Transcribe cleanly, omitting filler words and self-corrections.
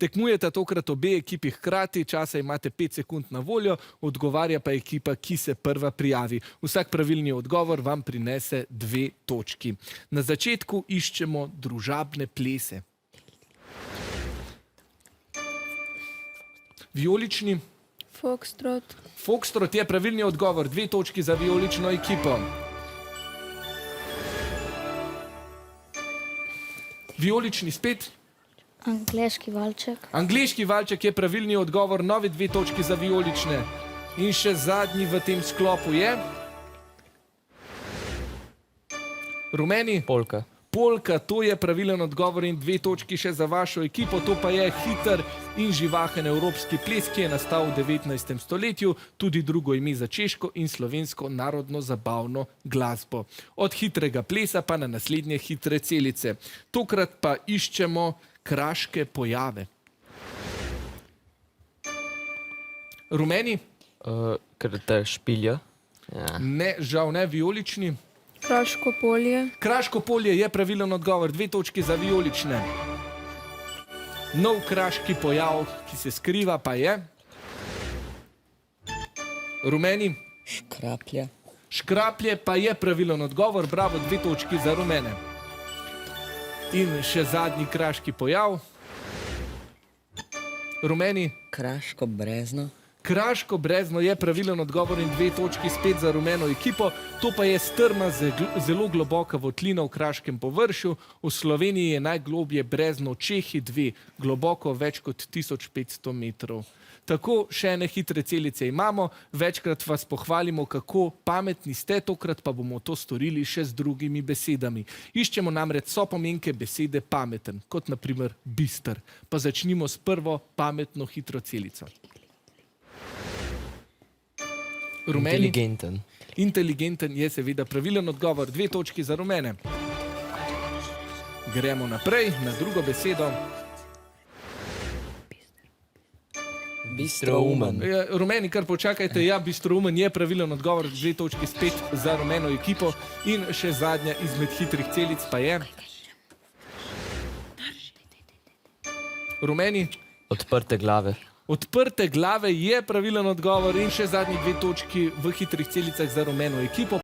Tekmujete tokrat obe ekipi hkrati, časa imate 5 sekund na voljo, odgovarja pa ekipa, ki se prva prijavi. Vsak pravilni odgovor vam prinese 2 točki. Na začetku iščemo družabne plese. Vijolični. Foxtrot. Foxtrot je pravilni odgovor, 2 točki za vijolično ekipo. Vijolični spet. Angleški valček. Angleški valček je pravilni odgovor, novi 2 točki za vijolične. In še zadnji v tem sklopu je... Rumeni. Polka. Polka, to je pravilen odgovor in 2 točki še za vašo ekipo. To pa je hiter in živahen evropski ples, ki je nastal v 19. stoletju, tudi drugo ime za češko in slovensko narodno zabavno glasbo. Od hitrega plesa pa na naslednje hitre celice. Tokrat pa iščemo kraške pojave. Rumeni? Ker te špilja. Ne, žal ne, vijolični. Kraško polje. Kraško polje je pravilen odgovor, 2 točki za vijolične. Nov kraški pojav, ki se skriva, pa je... Rumeni? Škraplje. Škraplje pa je pravilen odgovor, bravo, 2 točki za rumene. In še zadnji kraški pojav. Rumeni? Kraško brezno. Kraško brezno je pravilen odgovor in 2 točki spet za rumeno ekipo. To pa je strma, zelo globoka votlina v kraškem površju. V Sloveniji je najglobje brezno Čehi 2, globoko več kot 1500 metrov. Tako, še ene hitre celice imamo, večkrat vas pohvalimo, kako pametni ste, tokrat pa bomo to storili še z drugimi besedami. Iščemo namreč sopomenke besede pameten, kot na primer bister. Pa začnimo s prvo pametno hitro celico. Rumeni? Inteligenten. Inteligenten je seveda pravilen odgovor, 2 točki za rumene. Gremo naprej na drugo besedo. Bistroumen. Rumeni, kar počakajte, ja, bistroumen je pravilen odgovor, 2 točki spet za rumeno ekipo. In še zadnja izmed hitrih celic pa je... Rumeni? Odprte glave. Odprte glave je pravilen odgovor in še zadnji 2 točki v hitrih celicah za rumeno ekipo.